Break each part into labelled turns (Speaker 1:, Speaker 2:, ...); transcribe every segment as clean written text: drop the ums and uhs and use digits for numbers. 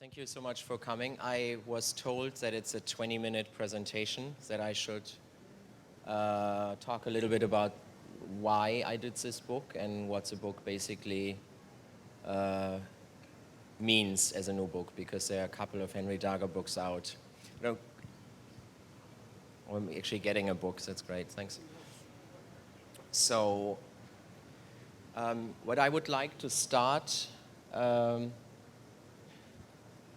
Speaker 1: Thank you so much for coming. I was told that it's a 20-minute presentation, that I should talk a little bit about why I did this book and what the book basically means as a new book, because there are a couple of Henry Darger books out. No, I'm actually getting a book, that's great, thanks. So, what I would like to start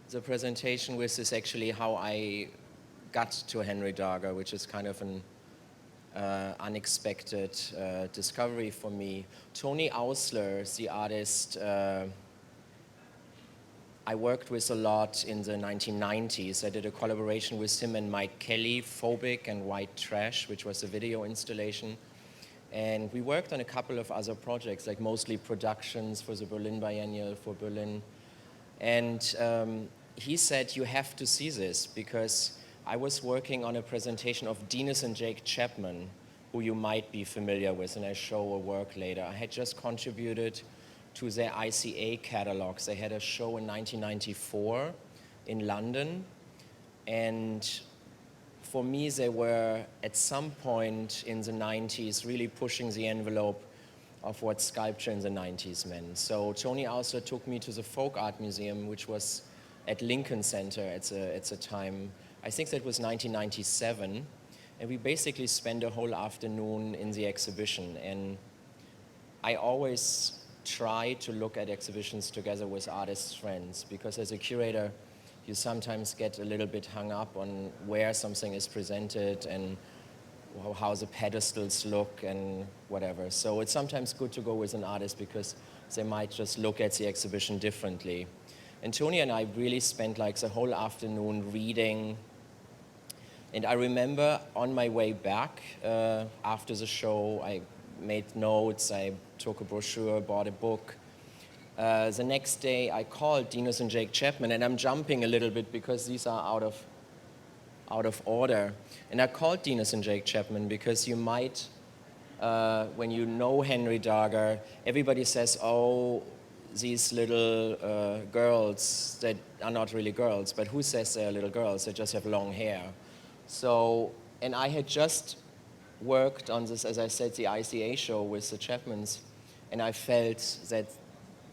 Speaker 1: the presentation with is actually how I got to Henry Darger, which is kind of an unexpected discovery for me. Tony Ausler, the artist I worked with a lot in the 1990s. I did a collaboration with him and Mike Kelly, Phobic and White Trash, which was a video installation. And we worked on a couple of other projects, like mostly productions for the Berlin Biennial, for Berlin. And he said, you have to see this, because I was working on a presentation of Dennis and Jake Chapman, who you might be familiar with, and I show a work later. I had just contributed to their ICA catalogs. They had a show in 1994 in London, and for me they were at some point in the 90s really pushing the envelope of what sculpture in the 90s meant. So Tony also took me to the Folk Art Museum, which was at Lincoln Center at the time. I think that was 1997. And we basically spent a whole afternoon in the exhibition. And I always try to look at exhibitions together with artists' friends, because as a curator, you sometimes get a little bit hung up on where something is presented and how the pedestals look and whatever. So it's sometimes good to go with an artist because they might just look at the exhibition differently. And Tony and I really spent like the whole afternoon reading. And I remember on my way back after the show, I made notes, I took a brochure, bought a book. The next day I called Dennis and Jake Chapman, and I'm jumping a little bit because these are out of order. And I called Dennis and Jake Chapman because you might, when you know Henry Darger, everybody says, oh, these little girls that are not really girls, but who says they're little girls? They just have long hair. So, and I had just worked on this, as I said, the ICA show with the Chapmans, and I felt that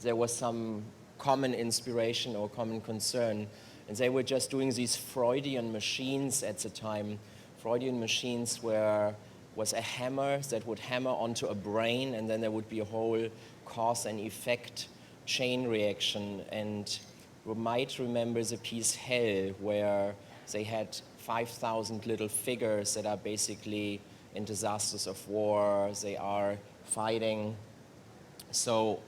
Speaker 1: there was some common inspiration or common concern. And they were just doing these Freudian machines at the time. Freudian machines was a hammer that would hammer onto a brain, and then there would be a whole cause and effect chain reaction. And you might remember the piece Hell, where they had 5,000 little figures that are basically in disasters of war. They are fighting. So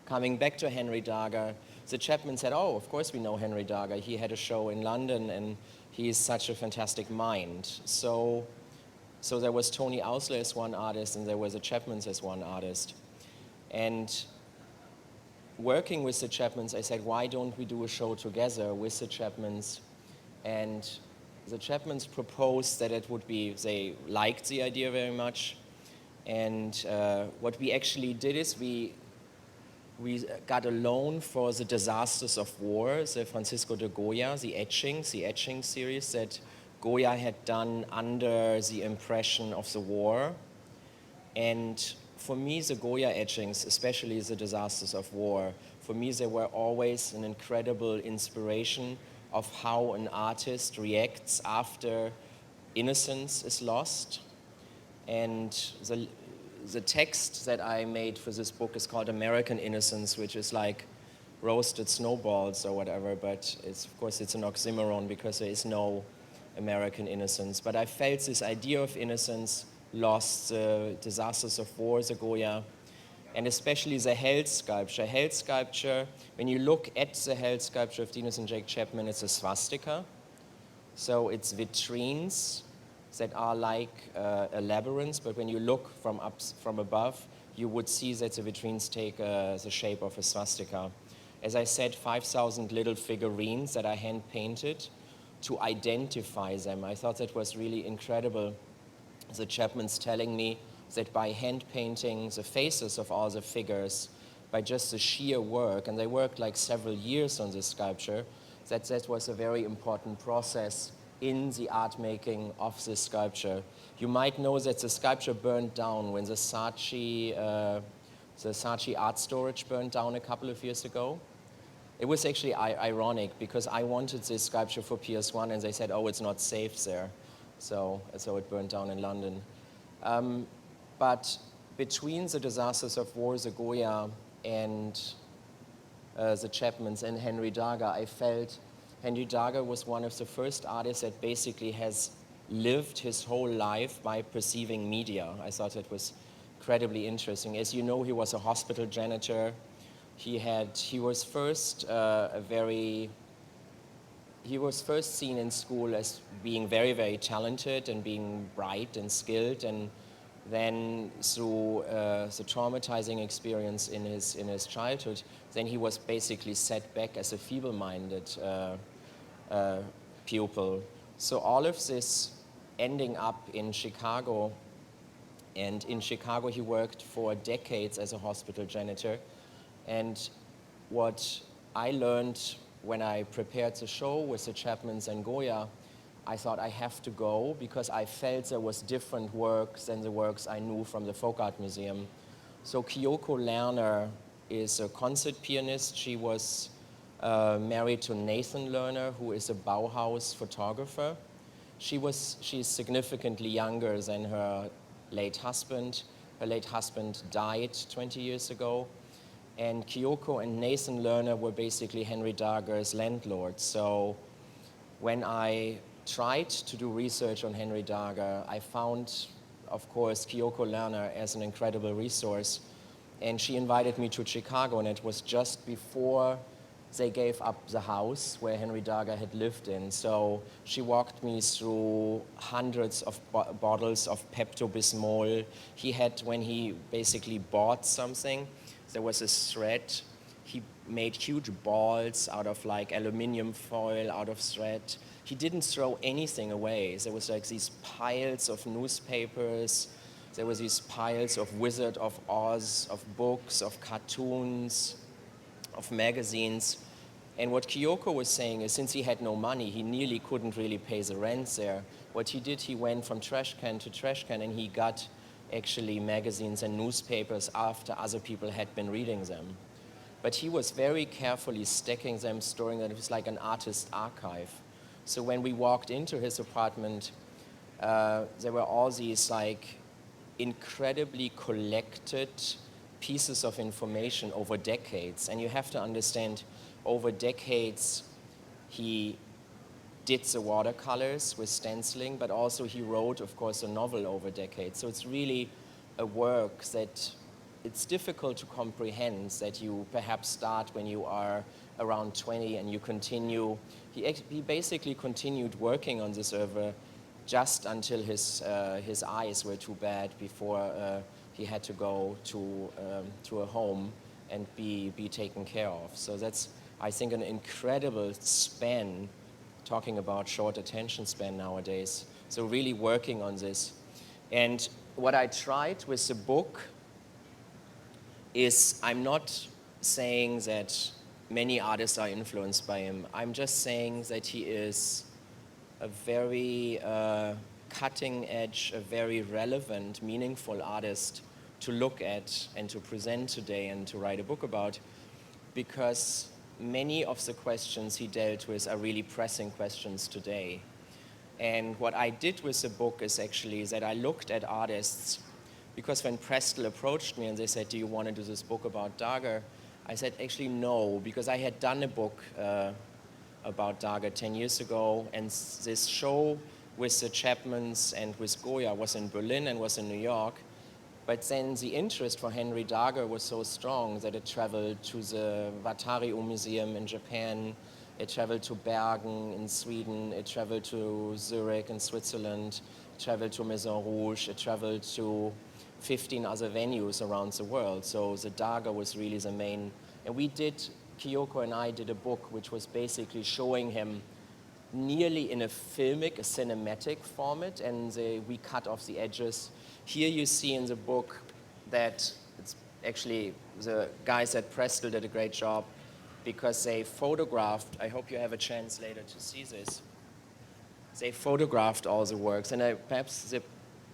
Speaker 1: coming back to Henry Darger, the Chapman said, oh, of course we know Henry Darger. He had a show in London, and he is such a fantastic mind. So there was Tony Ausler as one artist, and there was the Chapmans as one artist. And working with the Chapmans, I said, why don't we do a show together with the Chapmans? And the Chapmans proposed that it would be, they liked the idea very much. And what we actually did is we got a loan for the Disasters of War, the Francisco de Goya, the etching series that Goya had done under the impression of the war. And for me, the Goya etchings, especially the Disasters of War, for me they were always an incredible inspiration of how an artist reacts after innocence is lost. And the text that I made for this book is called American Innocence, which is like roasted snowballs or whatever, but of course it's an oxymoron because there is no American innocence. But I felt this idea of innocence lost, the Disasters of War, the Goya, and especially the Hell sculpture. Hell sculpture, when you look at the Hell sculpture of Dennis and Jake Chapman, it's a swastika. So it's vitrines that are like a labyrinth, but when you look from above, you would see that the vitrines take the shape of a swastika. As I said, 5,000 little figurines that I hand-painted to identify them. I thought that was really incredible. The Chapmans telling me that by hand-painting the faces of all the figures, by just the sheer work, and they worked like several years on this sculpture, that was a very important process in the art making of this sculpture. You might know that the sculpture burned down when the Saatchi art storage burned down a couple of years ago. It was actually ironic because I wanted this sculpture for PS1 and they said, oh, it's not safe there. So it burned down in London. But between the disasters of war, the Goya and the Chapmans and Henry Darger, I felt Henry Darger was one of the first artists that basically has lived his whole life by perceiving media. I thought it was incredibly interesting. As you know, he was a hospital janitor. He was first seen in school as being very, very talented and being bright and skilled, and then through the traumatizing experience in his childhood, then he was basically set back as a feeble-minded pupil. So all of this ending up in Chicago, and in Chicago he worked for decades as a hospital janitor. And what I learned when I prepared the show with the Chapmans and Goya, I thought I have to go because I felt there was different works than the works I knew from the Folk Art Museum. So Kyoko Lerner is a concert pianist. She was married to Nathan Lerner, who is a Bauhaus photographer. She's significantly younger than her late husband. Her late husband died 20 years ago. And Kyoko and Nathan Lerner were basically Henry Darger's landlords. So when I tried to do research on Henry Darger, I found, of course, Kyoko Lerner as an incredible resource. And she invited me to Chicago, and it was just before they gave up the house where Henry Darger had lived in. So she walked me through hundreds of bottles of Pepto-Bismol. He had, when he basically bought something, there was a thread. He made huge balls out of like aluminum foil, out of thread. He didn't throw anything away. There was like these piles of newspapers. There was these piles of Wizard of Oz, of books, of cartoons, of magazines. And what Kyoko was saying is, since he had no money, he nearly couldn't really pay the rent there. What he did, he went from trash can to trash can, and he got actually magazines and newspapers after other people had been reading them. But he was very carefully stacking them, storing them. It was like an artist's archive. So when we walked into his apartment, there were all these like incredibly collected pieces of information over decades. And you have to understand, over decades, he did the watercolors with stenciling, but also he wrote, of course, a novel over decades. So it's really a work that it's difficult to comprehend, that you perhaps start when you are around 20 and you continue. He basically continued working on this oeuvre just until his eyes were too bad before he had to go to a home and be taken care of. So that's, I think, an incredible span, talking about short attention span nowadays. So really working on this. And what I tried with the book is, I'm not saying that many artists are influenced by him. I'm just saying that he is a very cutting edge, a very relevant, meaningful artist to look at and to present today and to write a book about, because many of the questions he dealt with are really pressing questions today. And what I did with the book is actually that I looked at artists, because when Prestel approached me and they said, do you want to do this book about Darger? I said, actually, no, because I had done a book about Darger 10 years ago, and this show with the Chapmans and with Goya was in Berlin and was in New York. But then the interest for Henry Darger was so strong that it traveled to the Watario Museum in Japan, it traveled to Bergen in Sweden, it traveled to Zurich in Switzerland, it traveled to Maison Rouge, it traveled to 15 other venues around the world. So the Darger was really the main. And Kyoko and I did a book which was basically showing him nearly in a filmic, a cinematic format, and we cut off the edges. Here you see in the book that it's Actually, the guys at Prestel did a great job because they photographed, I hope you have a chance later to see this. They photographed all the works, and I perhaps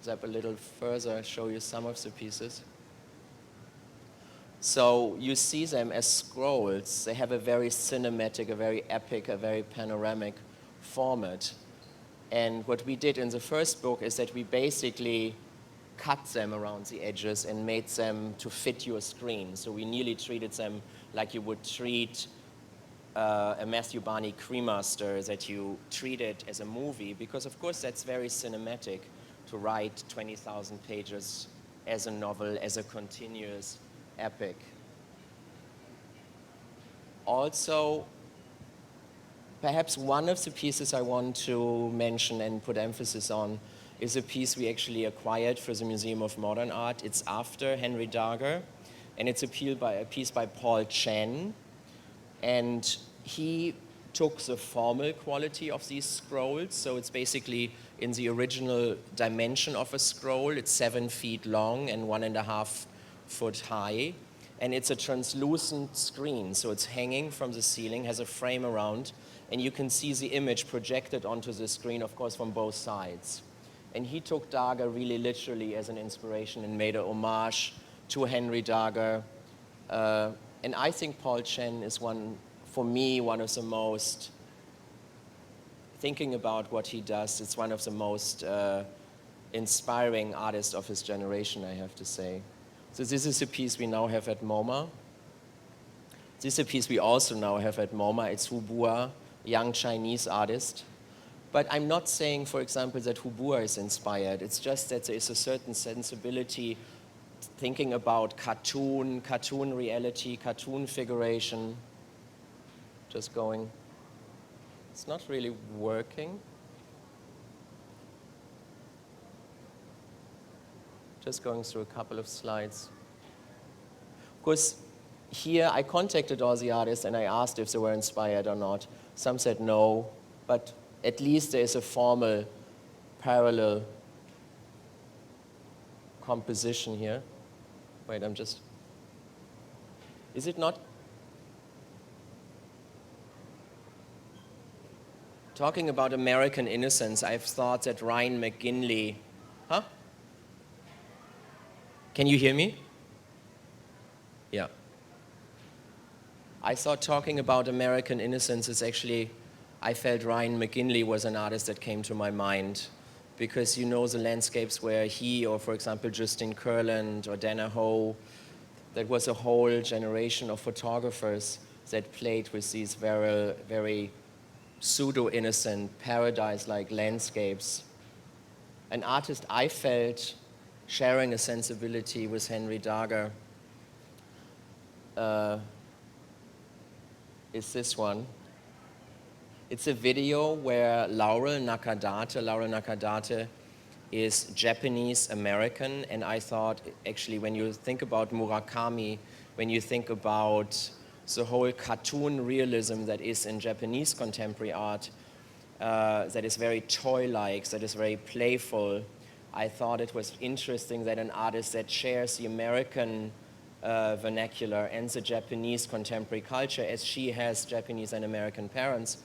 Speaker 1: zap a little further, show you some of the pieces. So you see them as scrolls. They have a very cinematic, a very epic, a very panoramic format. And what we did in the first book is that we basically cut them around the edges and made them to fit your screen. So we nearly treated them like you would treat a Matthew Barney Cremaster, that you treat it as a movie, because of course that's very cinematic to write 20,000 pages as a novel, as a continuous epic. Also, perhaps one of the pieces I want to mention and put emphasis on is a piece we actually acquired for the Museum of Modern Art. It's after Henry Darger, and it's a piece by Paul Chen. And he took the formal quality of these scrolls, so it's basically in the original dimension of a scroll. It's 7 feet long and 1.5 foot high. And it's a translucent screen, so it's hanging from the ceiling, has a frame around, and you can see the image projected onto the screen, of course, from both sides. And he took Darger really literally as an inspiration and made a homage to Henry Darger. And I think Paul Chen is for me, one of the most, thinking about what he does, it's one of the most inspiring artists of his generation, I have to say. So this is a piece we now have at MoMA. This is a piece we also now have at MoMA. It's Hu Bua, young Chinese artist. But I'm not saying, for example, that Hu Bua is inspired. It's just that there is a certain sensibility thinking about cartoon reality, cartoon figuration. Just going. It's not really working. Just going through a couple of slides. Of course, here I contacted all the artists and I asked if they were inspired or not. Some said no, but at least there is a formal parallel composition here. Wait, is it not? Talking about American innocence, I've thought that Ryan McGinley, Can you hear me? Yeah. I thought talking about American innocence is actually, I felt Ryan McGinley was an artist that came to my mind, because you know the landscapes where he, or for example Justin Kurland or Dana Ho, that was a whole generation of photographers that played with these very, very pseudo-innocent, paradise-like landscapes. An artist I felt sharing a sensibility with Henry Darger is this one. It's a video where Laurel Nakadate is Japanese-American, and I thought, actually, when you think about Murakami, when you think about the whole cartoon realism that is in Japanese contemporary art, that is very toy-like, that is very playful, I thought it was interesting that an artist that shares the American vernacular and the Japanese contemporary culture, as she has Japanese and American parents.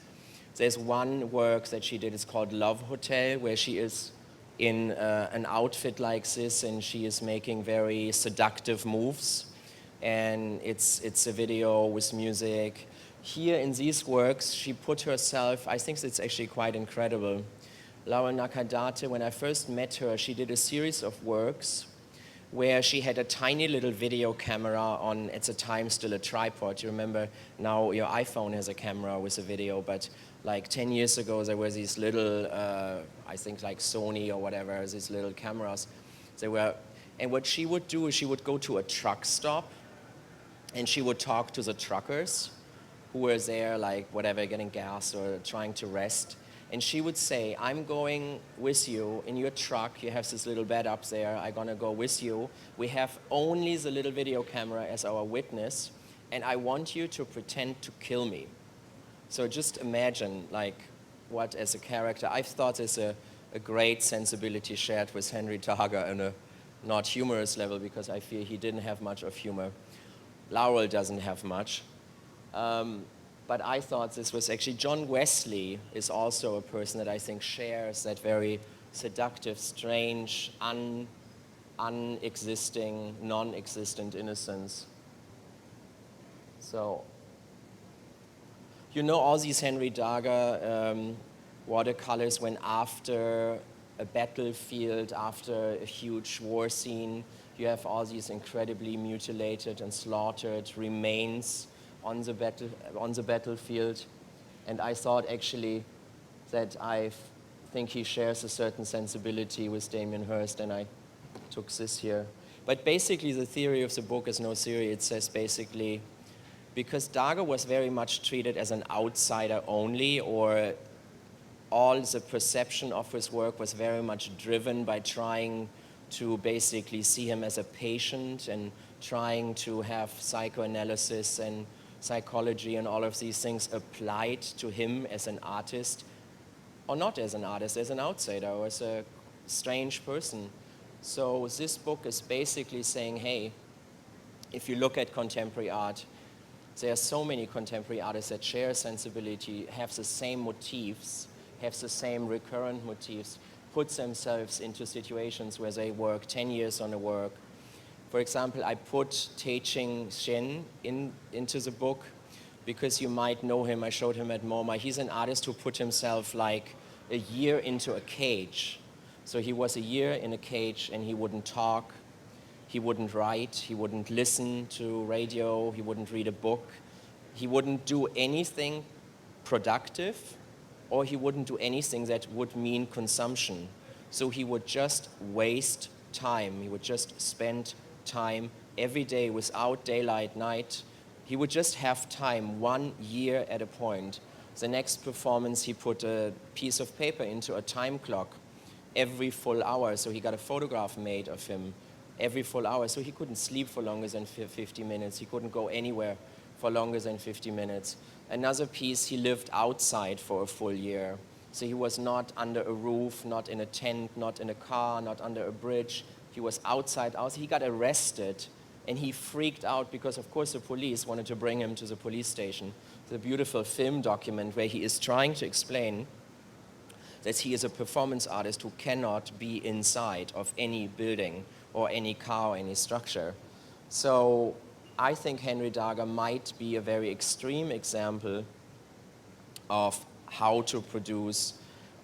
Speaker 1: There's one work that she did, it's called Love Hotel, where she is in an outfit like this and she is making very seductive moves. And it's a video with music. Here in these works, she put herself, I think it's actually quite incredible. Laura Nakadate, when I first met her, she did a series of works where she had a tiny little video camera on, at the time, still a tripod. You remember now your iPhone has a camera with a video, but like 10 years ago, there were these little, I think like Sony or whatever, these little cameras. And what she would do is she would go to a truck stop and she would talk to the truckers who were there, like whatever, getting gas or trying to rest. And she would say, I'm going with you in your truck. You have this little bed up there. I'm going to go with you. We have only the little video camera as our witness. And I want you to pretend to kill me. So just imagine, like, what as a character. I thought there's a great sensibility shared with Henry Darger not humorous level, because I feel he didn't have much of humor. Laurel doesn't have much. But I thought this was actually, John Wesley is also a person that I think shares that very seductive, strange, unexisting, non-existent innocence. So, you know, all these Henry Darger watercolors, when after a battlefield, after a huge war scene, you have all these incredibly mutilated and slaughtered remains on the battlefield. And I thought actually that I think he shares a certain sensibility with Damien Hirst, and I took this here. But basically the theory of the book is no theory. It says basically, because Darger was very much treated as an outsider only, or all the perception of his work was very much driven by trying to basically see him as a patient and trying to have psychoanalysis and psychology and all of these things applied to him as an artist, or not as an artist, as an outsider or as a strange person. So this book is basically saying, hey, if you look at contemporary art, there are so many contemporary artists that share sensibility, have the same motifs, have the same recurrent motifs, put themselves into situations where they work 10 years on a work. For example, I put Te-Ching Shen into the book because you might know him. I showed him at MoMA. He's an artist who put himself like a year into a cage. So he was a year in a cage and he wouldn't talk, he wouldn't write, he wouldn't listen to radio, he wouldn't read a book, he wouldn't do anything productive, or he wouldn't do anything that would mean consumption. So he would just waste time. He would just spend time every day without daylight, night. He would just have time 1 year at a point. The next performance, he put a piece of paper into a time clock every full hour. So he got a photograph made of him every full hour. So he couldn't sleep for longer than 50 minutes. He couldn't go anywhere for longer than 50 minutes. Another piece, he lived outside for a full year. So he was not under a roof, not in a tent, not in a car, not under a bridge. He was outside. He got arrested, and he freaked out because, of course, the police wanted to bring him to the police station. The beautiful film document where he is trying to explain that he is a performance artist who cannot be inside of any building or any car or any structure. So I think Henry Darger might be a very extreme example of how to produce,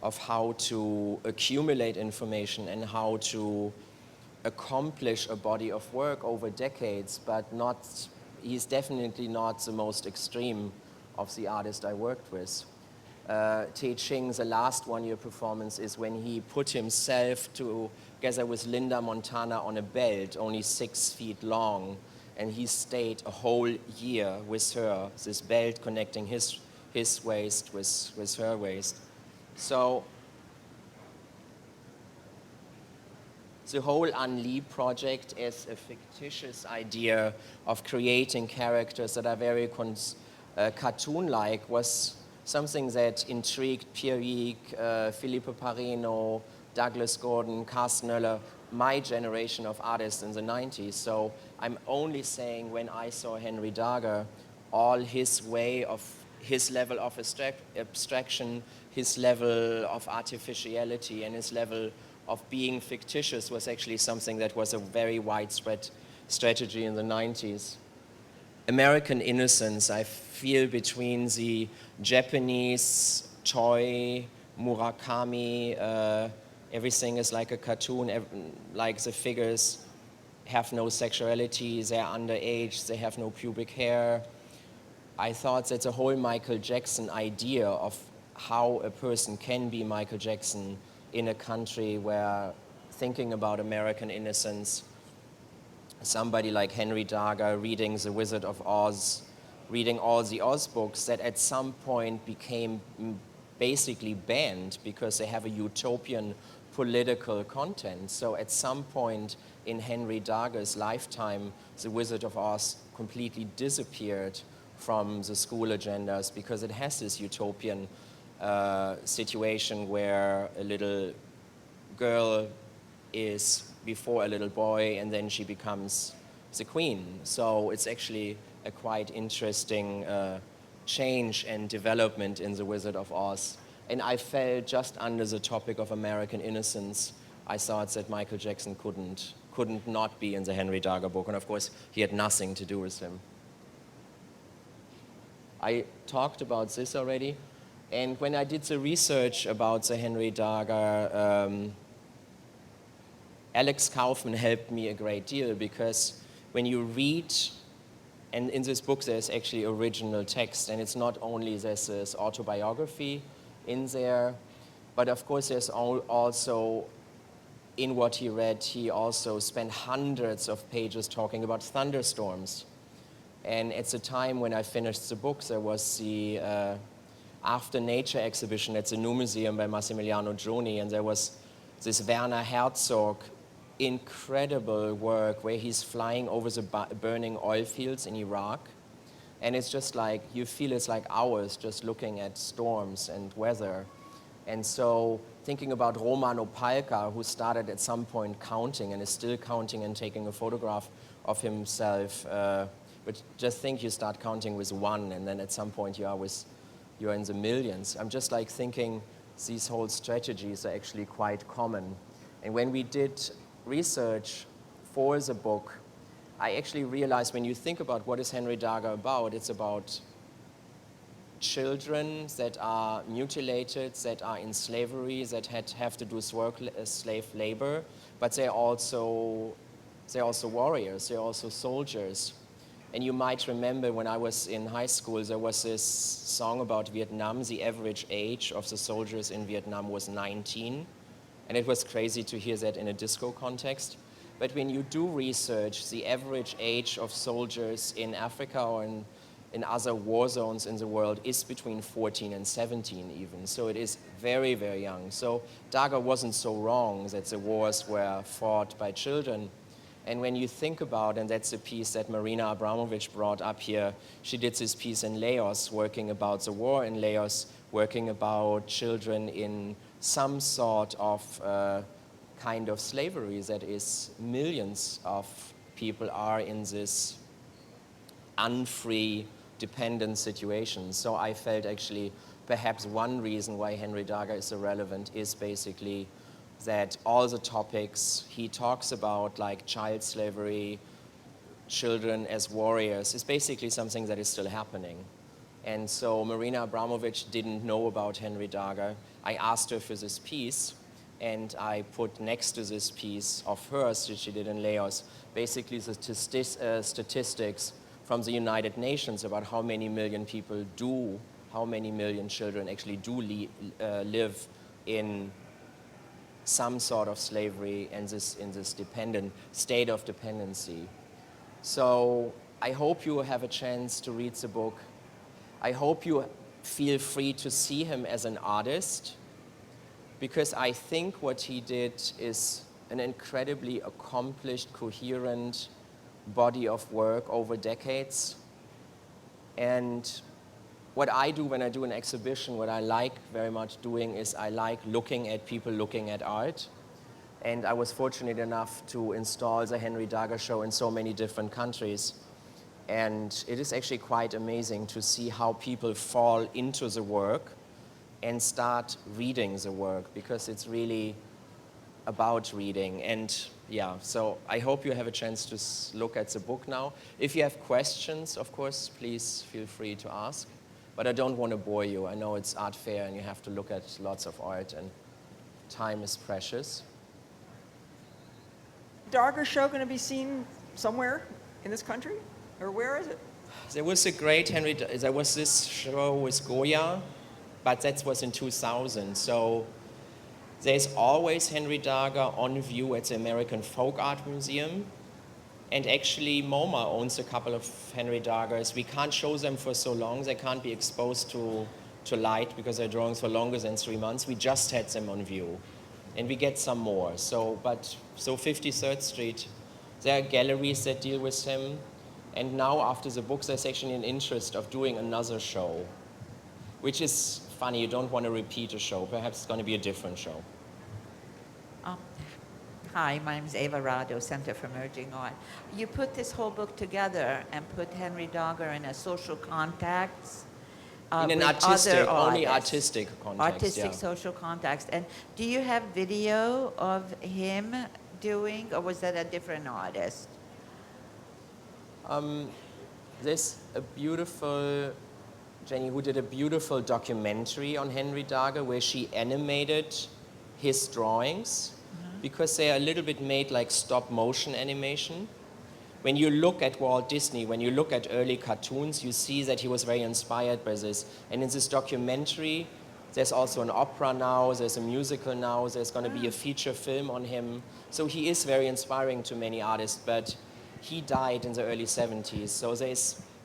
Speaker 1: of how to accumulate information and how to accomplish a body of work over decades, but he's definitely not the most extreme of the artists I worked with. Te-Ching, the last one-year performance is when he put himself together with Linda Montana on a belt, only 6 feet long, and he stayed a whole year with her, this belt connecting his waist with her waist. So the whole Unli project is a fictitious idea of creating characters that are very cartoon-like, was something that intrigued Pierre Wieck, Filippo Parino, Douglas Gordon, Carsten Oeller, my generation of artists in the 90s. So I'm only saying when I saw Henry Darger, all his level of abstraction, his level of artificiality, and his level of being fictitious was actually something that was a very widespread strategy in the 90s. American innocence, I feel, between the Japanese toy, Murakami, everything is like a cartoon, like the figures have no sexuality, they're underage, they have no pubic hair. I thought that the whole Michael Jackson idea of how a person can be Michael Jackson in a country where, thinking about American innocence, somebody like Henry Darger reading The Wizard of Oz, reading all the Oz books that at some point became basically banned because they have a utopian political content. So at some point in Henry Darger's lifetime, The Wizard of Oz completely disappeared from the school agendas because it has this utopian situation where a little girl is before a little boy, and then she becomes the queen. So it's actually a quite interesting change and development in The Wizard of Oz. And I felt just under the topic of American innocence, I thought that Michael Jackson couldn't not be in the Henry Darger book. And of course, he had nothing to do with him. I talked about this already. And when I did the research about the Henry Darger, Alex Kaufman helped me a great deal, because when you read, and in this book there's actually original text, and it's not only there's this autobiography in there, but of course there's also, in what he read, he also spent hundreds of pages talking about thunderstorms. And at the time when I finished the book, there was the After Nature exhibition at the New Museum by Massimiliano Gioni, and there was this Werner Herzog incredible work where he's flying over the burning oil fields in Iraq. And it's just like, you feel it's like hours just looking at storms and weather. And so thinking about Roman Opalka, who started at some point counting and is still counting and taking a photograph of himself, but just think you start counting with one, and then at some point you're in the millions. I'm just like thinking these whole strategies are actually quite common. And when we did research for the book, I actually realized when you think about what is Henry Darger about, it's about children that are mutilated, that are in slavery, that have to do slave labor, but they're also warriors, they're also soldiers. And you might remember when I was in high school, there was this song about Vietnam. The average age of the soldiers in Vietnam was 19. And it was crazy to hear that in a disco context. But when you do research, the average age of soldiers in Africa or in other war zones in the world is between 14 and 17 even. So it is very, very young. So Darger wasn't so wrong that the wars were fought by children. And when you think about, and that's a piece that Marina Abramovich brought up here, she did this piece in Laos, working about the war in Laos, working about children in some sort of kind of slavery that is millions of people are in this unfree, dependent situation. So I felt actually perhaps one reason why Henry Darger is so relevant is basically that all the topics he talks about, like child slavery, children as warriors, is basically something that is still happening. And so Marina Abramovich didn't know about Henry Darger. I asked her for this piece, and I put next to this piece of hers that she did in Laos, basically the statistics from the United Nations about how many million children actually do live in some sort of slavery and in this dependent state of dependency. So I hope you have a chance to read the book. I hope you feel free to see him as an artist, because I think what he did is an incredibly accomplished, coherent body of work over decades. And what I do when I do an exhibition, what I like very much doing is I like looking at people looking at art. And I was fortunate enough to install the Henry Darger show in so many different countries. And it is actually quite amazing to see how people fall into the work and start reading the work, because it's really about reading. And yeah, so I hope you have a chance to look at the book now. If you have questions, of course, please feel free to ask. But I don't want to bore you. I know it's art fair and you have to look at lots of art, and time is precious.
Speaker 2: Darger show going to be seen somewhere in this country? Or where is it?
Speaker 1: There was this show with Goya, but that was in 2000. So there's always Henry Darger on view at the American Folk Art Museum. And actually, MoMA owns a couple of Henry Dargers. We can't show them for so long. They can't be exposed to light because they're drawings for longer than 3 months. We just had them on view. And we get some more. So 53rd Street, there are galleries that deal with him. And now, after the books, there's actually an interest of doing another show, which is funny. You don't want to repeat a show. Perhaps it's going to be a different show.
Speaker 3: Hi, my name is Eva Rado, Center for Emerging Art. You put this whole book together and put Henry Darger in a social context.
Speaker 1: In an
Speaker 3: with
Speaker 1: artistic,
Speaker 3: other
Speaker 1: only
Speaker 3: artists.
Speaker 1: artistic context.
Speaker 3: Artistic,
Speaker 1: yeah.
Speaker 3: social context. And do you have video of him doing, or was that a different artist?
Speaker 1: There's a beautiful, Jenny, who did a beautiful documentary on Henry Darger where she animated his drawings because they are a little bit made like stop motion animation. When you look at Walt Disney, when you look at early cartoons, you see that he was very inspired by this. And in this documentary, there's also an opera now, there's a musical now, there's going to be a feature film on him. So he is very inspiring to many artists, but he died in the early 70s. So there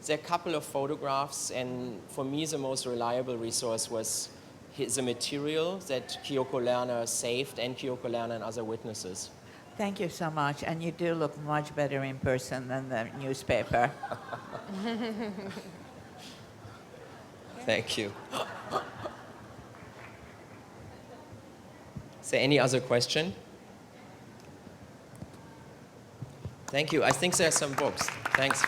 Speaker 1: are a couple of photographs, and for me the most reliable resource was the material that Kyoko Lerner saved and Kyoko Lerner and other witnesses.
Speaker 3: Thank you so much. And you do look much better in person than the newspaper.
Speaker 1: Thank you. Is there any other question? Thank you. I think there are some books. Thanks.